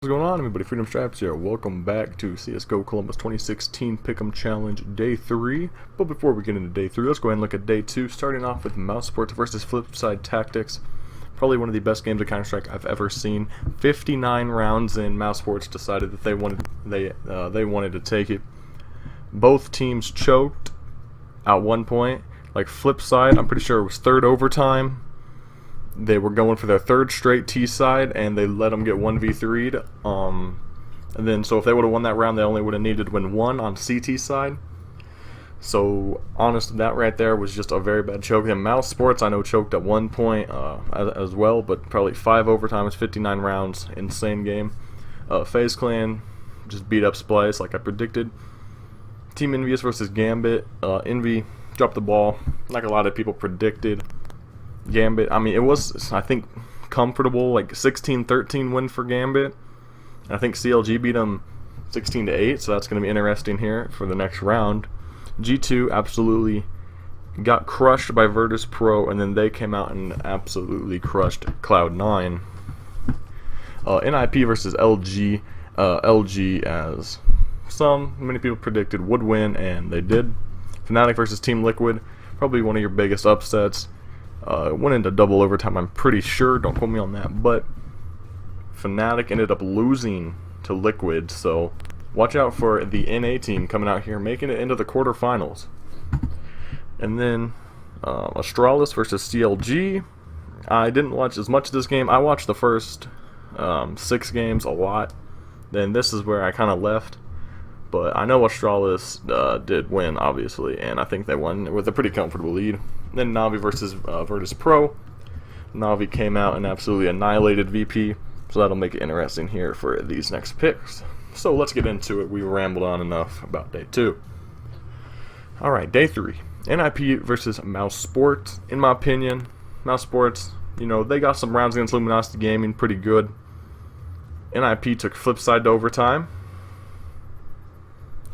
What's going on, everybody? Freedom Stripes here. Welcome back to CSGO Columbus 2016 Pick'em Challenge Day 3. But before we get into Day 3, let's go ahead and look at Day 2, starting off with Mousesports versus Flipside Tactics. Probably one of the best games of Counter-Strike I've ever seen. 59 rounds in, Mousesports decided that they wanted to take it. Both teams choked at one point. Like Flipside, I'm pretty sure it was third overtime. They were going for their third straight T side, and they let them get 1v3'd. And then, so if they would have won that round, they only would have needed to win one on CT side. So, honestly, that right there was just a very bad choke. And Mousesports, I know, choked at one point as well, but probably 5 overtimes, 59 rounds. Insane game. FaZe Clan just beat up Splice like I predicted. Team Envious versus Gambit. Envy dropped the ball like a lot of people predicted. Gambit, I mean, it was, I think, comfortable, like 16-13 win for Gambit. And I think CLG beat them 16-8, so that's going to be interesting here for the next round. G2 absolutely got crushed by Virtus Pro, and then they came out and absolutely crushed Cloud9. NIP versus LG. LG, as many people predicted, would win, and they did. Fnatic versus Team Liquid, probably one of your biggest upsets. It went into double overtime, I'm pretty sure, don't quote me on that, but Fnatic ended up losing to Liquid, so watch out for the NA team coming out here, making it into the quarterfinals. And then Astralis versus CLG. I didn't watch as much of this game. I watched the first 6 games a lot, then this is where I kind of left. But I know Astralis did win, obviously, and I think they won with a pretty comfortable lead. Then Navi versus Virtus Pro. Navi came out and absolutely annihilated VP, so that'll make it interesting here for these next picks. So let's get into it. We rambled on enough about Day 2. Alright, Day 3. NIP versus Mousesports. In my opinion, Mousesports, you know, they got some rounds against Luminosity Gaming pretty good. NIP took Flipside to overtime.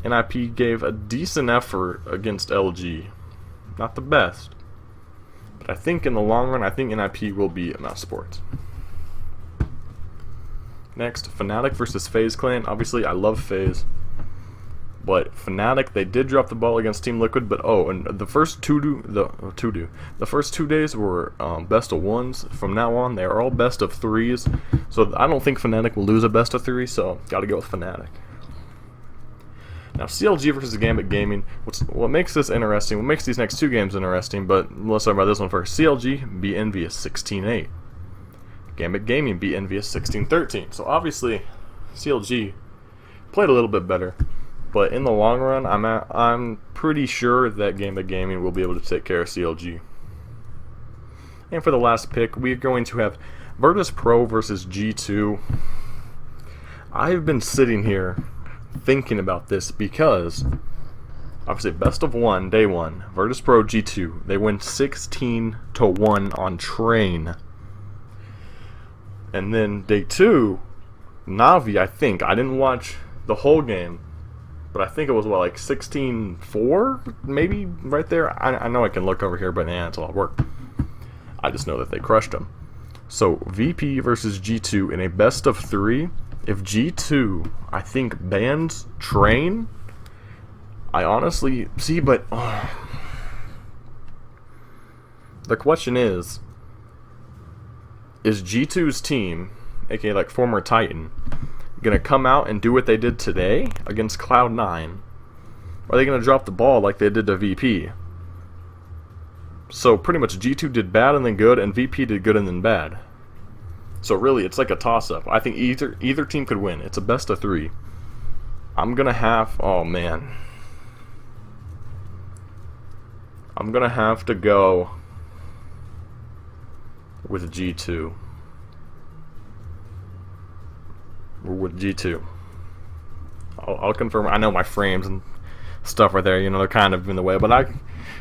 NIP gave a decent effort against LG. Not the best. But I think in the long run, I think NIP will be Mousesports. Next, Fnatic versus FaZe Clan. Obviously, I love FaZe. But Fnatic, they did drop the ball against Team Liquid. But and the first the first 2 days were best of 1s. From now on, they are all best of 3s. So I don't think Fnatic will lose a best of 3. So got to go with Fnatic. Now, CLG versus Gambit Gaming, what makes this interesting, what makes these next 2 games interesting, but let's talk about this one first. CLG beat Envious 16-8. Gambit Gaming beat Envious 16-13. So obviously, CLG played a little bit better, but in the long run, I'm pretty sure that Gambit Gaming will be able to take care of CLG. And for the last pick, we're going to have Virtus Pro versus G2. I've been sitting here thinking about this because obviously best of 1 day 1 Virtus Pro G2, they win 16-1 on Train. And then day 2 Navi, I think I didn't watch the whole game, but I think it was like 16-4 maybe, right there. I know I can look over here, but yeah, it's a lot of work. I just know that they crushed them. So VP versus G2 in a best of 3. If G2, I think, bans Train, I honestly see, but the question is G2's team, aka like former Titan, gonna come out and do what they did today against Cloud9? Or are they gonna drop the ball like they did to VP? So pretty much G2 did bad and then good, and VP did good and then bad. So really, it's like a toss-up. I think either team could win. It's a best of 3. I'm gonna have, oh man, I'm gonna have to go with G2. With G2. I'll confirm. I know my frames and stuff are there. You know, they're kind of in the way, but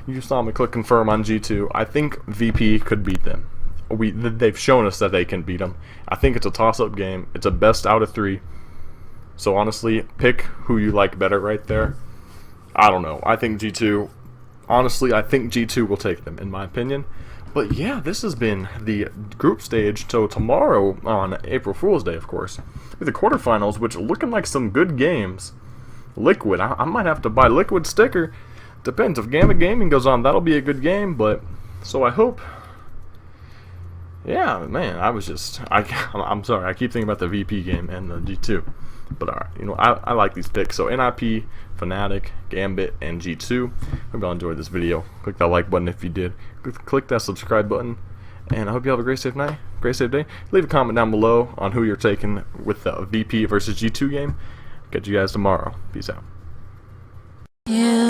you saw me click confirm on G2. I think VP could beat them. They've shown us that they can beat them. I think it's a toss-up game. It's a best out of 3. So honestly, pick who you like better right there. I don't know. I think G2. Honestly, I think G2 will take them, in my opinion. But yeah, this has been the group stage. So tomorrow, on April Fool's Day, of course, with the quarterfinals, which are looking like some good games. Liquid, I might have to buy Liquid sticker. Depends if Gamma Gaming goes on, that'll be a good game. But so I hope. Yeah, man, I'm sorry, I keep thinking about the VP game and the G2. But alright, you know, I like these picks. So NIP, Fnatic, Gambit, and G2. Hope y'all enjoyed this video. Click that like button if you did. Click that subscribe button. And I hope you have a great safe night, great safe day. Leave a comment down below on who you're taking with the VP versus G2 game. Catch you guys tomorrow. Peace out. Yeah.